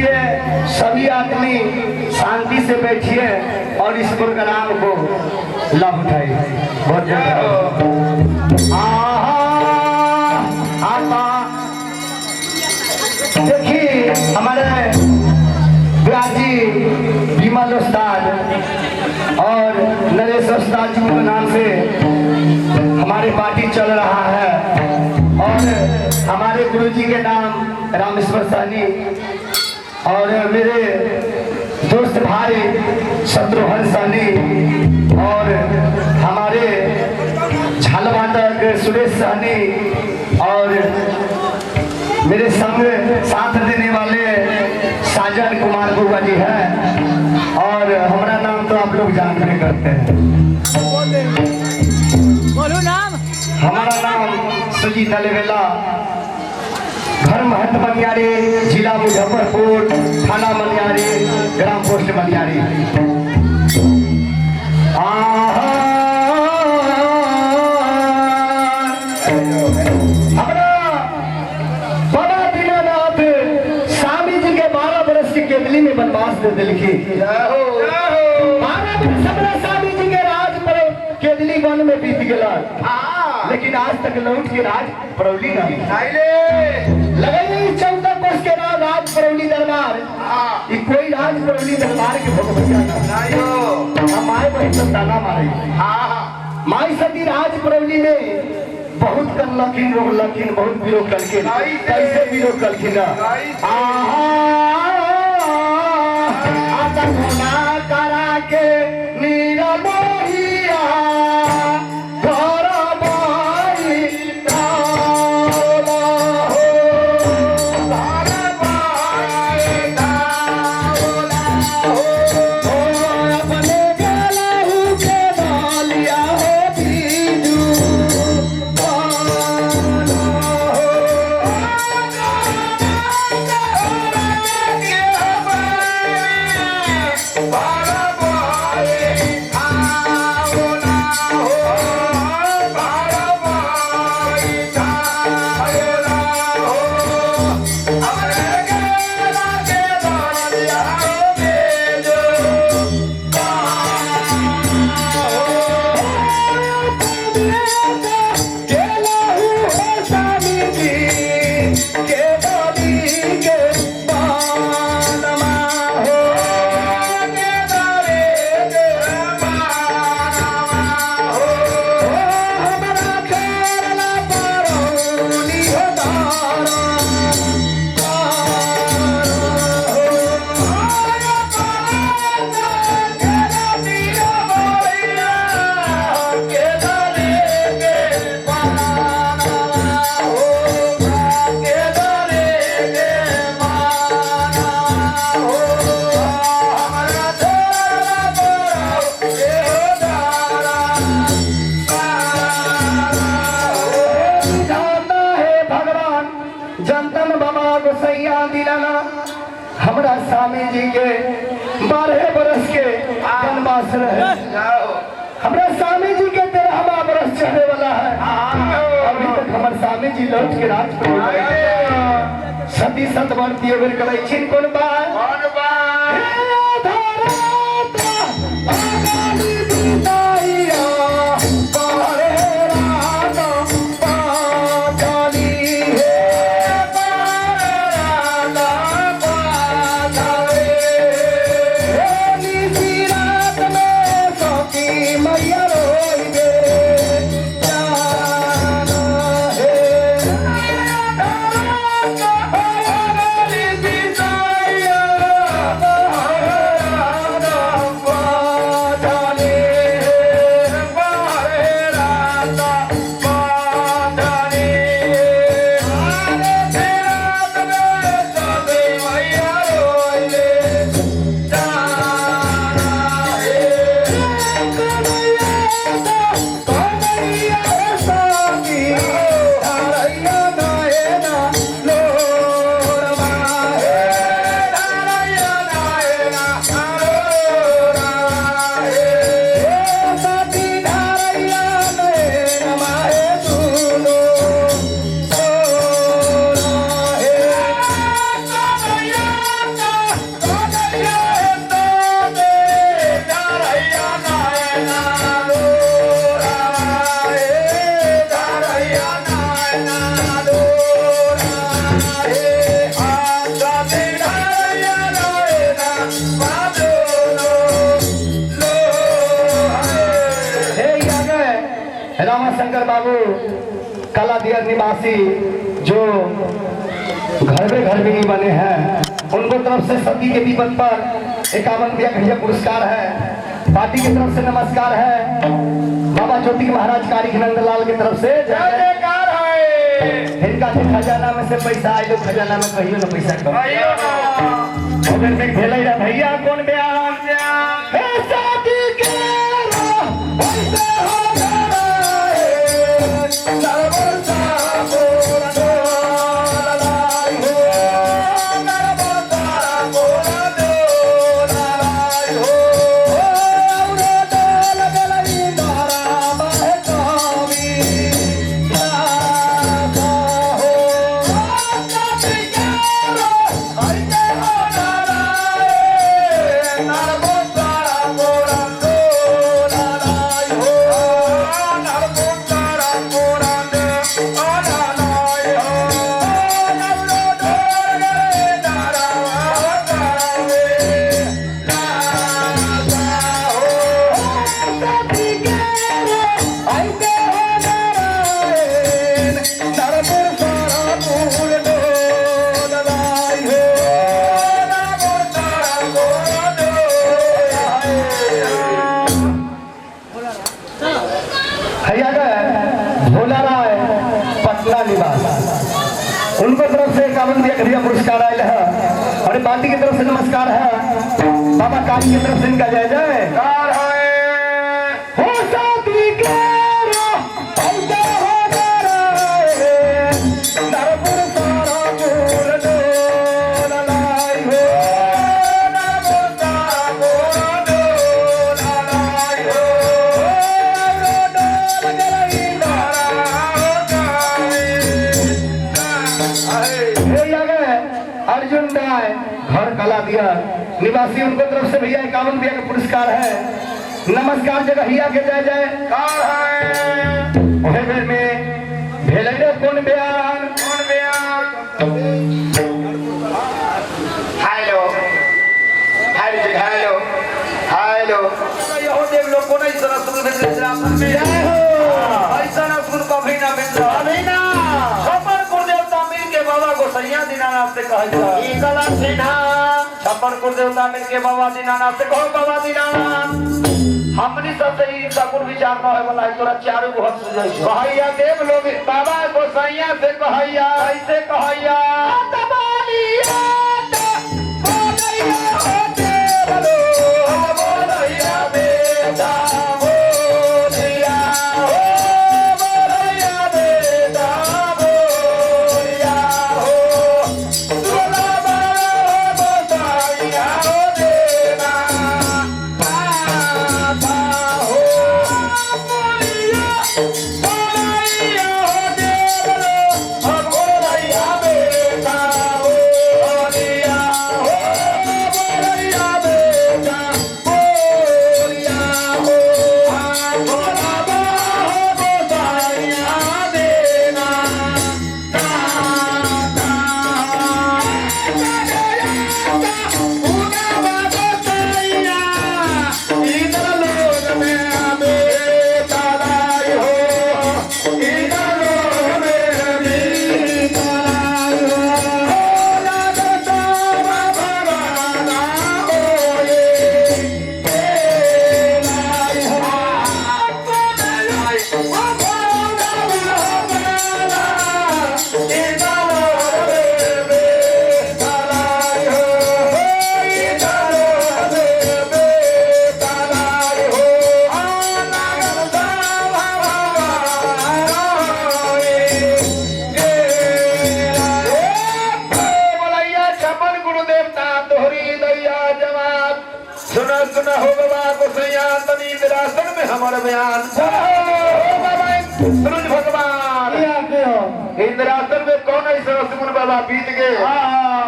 इसलिए सभी आदमी शांति से बैठिए और इस प्रोग्राम को लाभ उठाइए। बहुत देखिए हमारे ब्याजी विमल उस्ताद और नरेश उस्ताद जी के नाम से हमारी पार्टी चल रहा है और हमारे गुरुजी के नाम रामेश्वर साहनी और मेरे दोस्त भाई शत्रुघ्न साहनी और हमारे झालवादक सुरेश साहनी और मेरे संग साथ देने वाले साजन कुमार बुआ जी हैं और हमारा नाम तो आप लोग जानते करते हैं। बोलो नाम। हमारा नाम सुजीत अलवेला, घर महत मनियारी, जिला मुजफ्फरपुर, थाना मनियारी, ग्राम पोस्ट मनियारी। हमारा बड़ा दीनानाथ स्वामी जी के 12 वर्ष की केवली में बनवास दे दिलखी। 12 वर्ष हमारा स्वामी जी के राज पर केवली वन में बीत गया, लेकिन आज तक लौट के राज परौली नहीं लगे। 14 वर्ष के बाद राज परौली दरबार कोई राज परौली दरबार के भगवती हम आए वही सब ताना मारे। माई सती राज परौली में बहुत करलखिन रोकलखिन, बहुत विरोध करके कैसे विरोध करखिन करा के नीरमोहिया हमारा स्वामी जी के 12 बरस के वनवास रहे। हमारा स्वामी जी के 13वां बरस चढ़ने वाला है। अभी तक हमारे स्वामी जी लौट के राज पर सती सतवर्ती अगर करे छिन कौन बात शंकर बाबू कला दियर निवासी जो घर में ही बने हैं, उनको तरफ से सती के विपद पर 51 पुरस्कार है। पार्टी की तरफ से नमस्कार है। बाबा ज्योति महाराज कारिक नंदलाल की तरफ से जयकार है। इनका जो खजाना में से पैसा आए तो खजाना में कहियो ना पैसा कम भैया कौन बयान उनको तरफ से 51 पुरस्कार आये है और पार्टी की तरफ से नमस्कार है। बाबा काली की तरफ से इनका जय जयकार है। अर्जुन राय घर कला दिया निवासी, उनको तरफ से भैया 51 का पुरस्कार है। नमस्कार जगहिया के जय जयकार है। में भेले कौन बयान हेलो हेलो हेलो यहो देख लो कोन ऐसा सुन में जय हो ऐसा ना सुन कभी ना मिलना छप्पन कुलदेवता मिल के बाबा गोसैया दीनानाथ से कहता ई कला सिन्हा छप्पन कुलदेवता मिल के बाबा दीनानाथ से कहो बाबा दीनानाथ हमनी सब से ई सकुन विचार न होय वाला है तोरा चारों को हट जाई कहैया देव लोग बाबा गोसैया से कहैया ऐसे कहैया तबालिया बोलैया होते बोलो बोलैया बेटा बोलिया हो बोलैया बेटा बोलिया हो बोला बोलैया हो देना बाबा हो बोलिया बोलैया हो देवलो हो बोलैया बेटा बोलिया हो बोलैया बेटा बोलिया हो बोला बोलैया देना सुना हो बाबा गोसैया तनी विरासत में हमारा बयान बाबा सूरज भगवान इंद्रासन में कौन ऐसा रसगुन बाबा बीत गए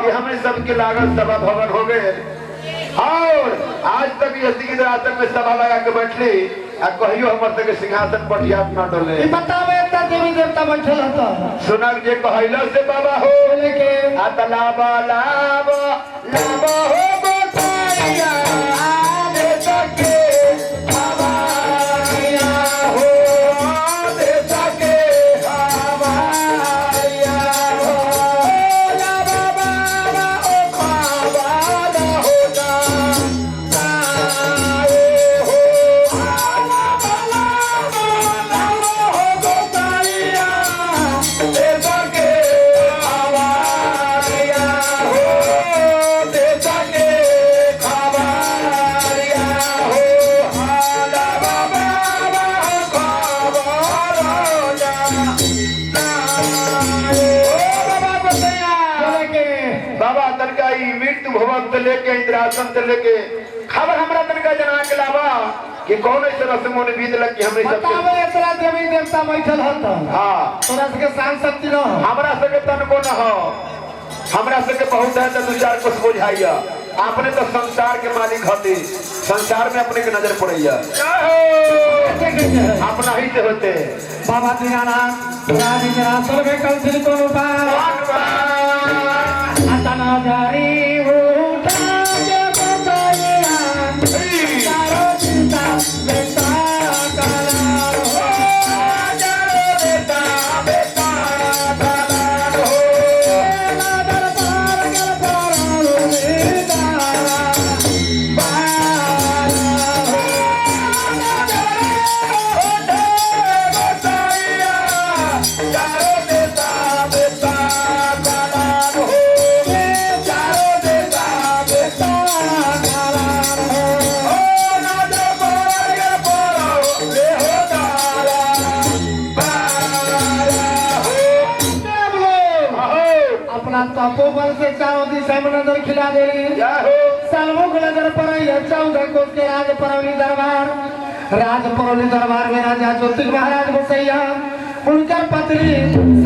ये हमें सबके लागत सभा भवन हो गए और आज तक ये इंद्रासन में सभा लगा के बैठली कहियो हमर तक सिंहासन पर याद न डोले बतावे एकटा देवी देवता बैठल हता सुनक जे कहैला से बाबा हो लेके आतलाबा लाब लाब हो गोसैया आदे सके बाबा या हो आदे से लेके इंद्रासन से लेके खबर हमरा तनका जना के लावा कि कौन ऐसे रस्मों ने बीत लग कि हमरे बतावे इतना देवी देवता बैठल हत हां तोरा के शान शक्ति न हमरा सके तन को न हो हमरा सके बहुत है तो दो चार कुछ बुझाइया आपने तो संसार के मालिक होते संसार में अपने के नजर पड़ैया अपना ही से होते बाबा दीनानाथ राजरासर में कल से कौन उपाय अतना जारी उठा के बताइया चारो चिंता बेटा काला हो चारो बेटा बेटा काला हो नादर पार कर पारो बेटा अपना तपोबल से चारों दिशा में नजर खिला दे सालमुख नजर पर 14 कोस के राज परौली दरबार में राजा ज्योतिष महाराज बसैया उनकर पत्नी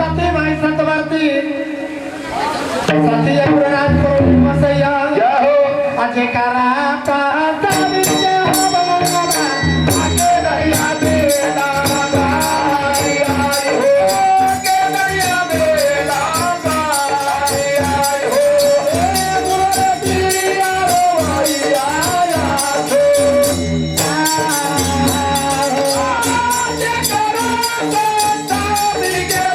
सती माई सतवर्ती सती राज परौली बसैया अजय कराता तभी के हो बाबा आगे दरिया बेला बाई आई हो के दरिया बेला बाई आई हो ए गुरु पिया रो आई आया छो आजे कराता तभी के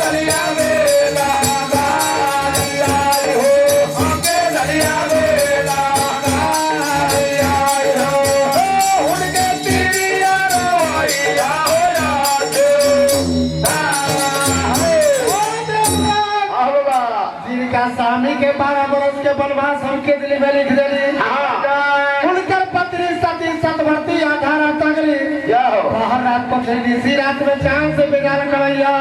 दरिया बेला बाई आई हो के दरिया बेला बाई आई हो उनके पिया रो आई आया जिनका स्वामी के 12 बरस के वनवास हमके दिल में लिख देली उनकर पत्नी सती सतवर्ती 18 तगली बाहर रात पछली इसी रात में चांद से बिगाड़ करैया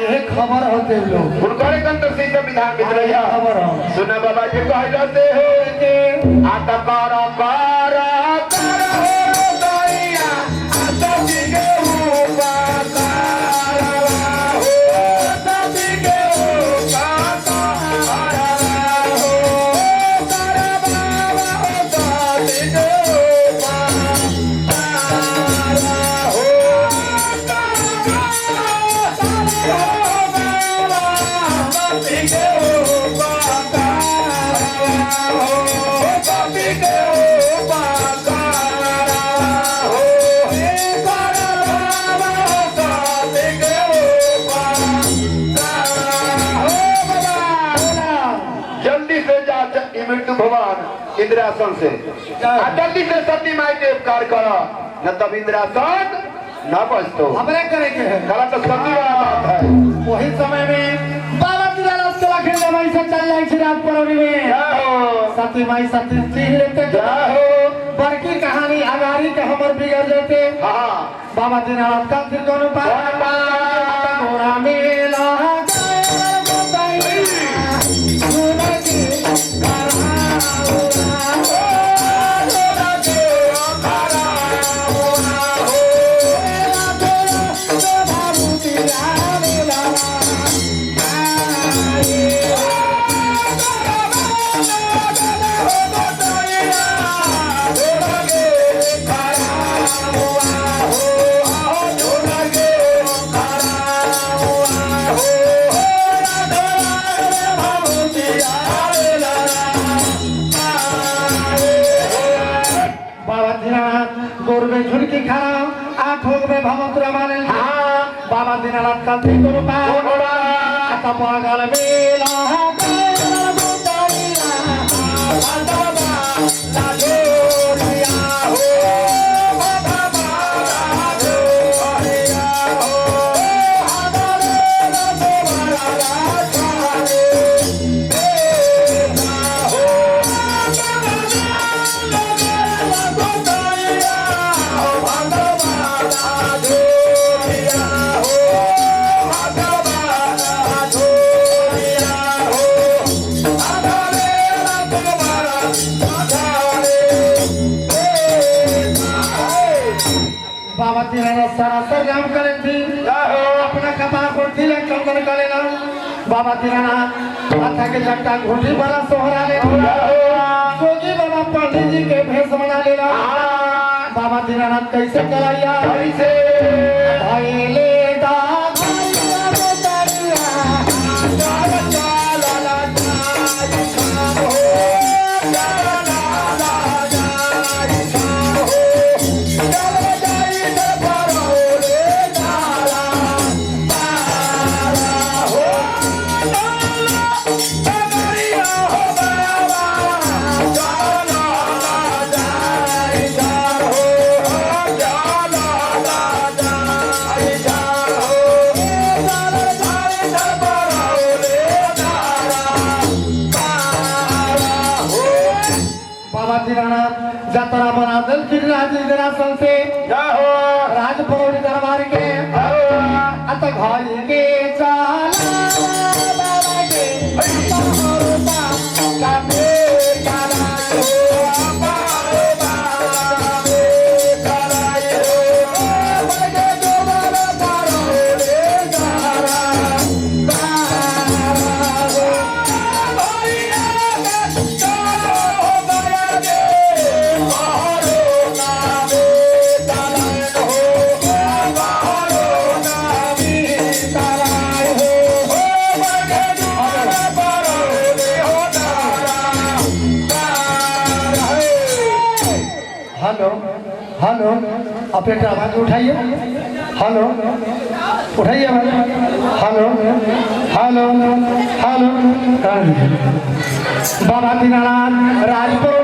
ये खबर होते लोग उनकर कंठ से संविधान बितरैया खबर हो सुना बाबा जी कहलते हो आता कर हो दैया आता के ऊपर हो आता के ऊपर हो तारा बाबा आता के जल्दी से जा मृत्यु भगवान इंद्रासन से जल्दी से सती माई के उपकार करो न तब इंद्रासन न बचतो हमरे करे के है गलत तो सती वाला बात है वही समय में बाबा दीनानाथ चला के जमाई से चल जाई छी रात परौली में सती माई सती सिंह लेते जाहो बड़की कहानी अगारी के हमर बिगड़ जाते हां बाबा दीनानाथ का फिर कौन पार घोड़ा मेला झुड़की खड़ा आंखों में भवंतुरा माने बाबा दीनानाथ का थी को पार पागल मेला हो बाबा दीनानाथ सरासर नाम करे थी अपना कपार पर तिलक कंकन करे ना बाबा दीनानाथ माथा के झट्टा घोटी वाला सोहरा ले जोगी बाबा पंडित जी के भेष बना लेना बाबा दीनानाथ कैसे कराया कैसे भाईले जतरा बना दल गिरिराज इंद्रासन से राज पौड़ी दरबार के अत घर के चाला बाबा के परोसा का मेर काला हेलो हेलो ऑपरेटर आवाज उठाइए हेलो उठाइए हेलो हेलो हेलो बाबा दीनानाथ राजपुर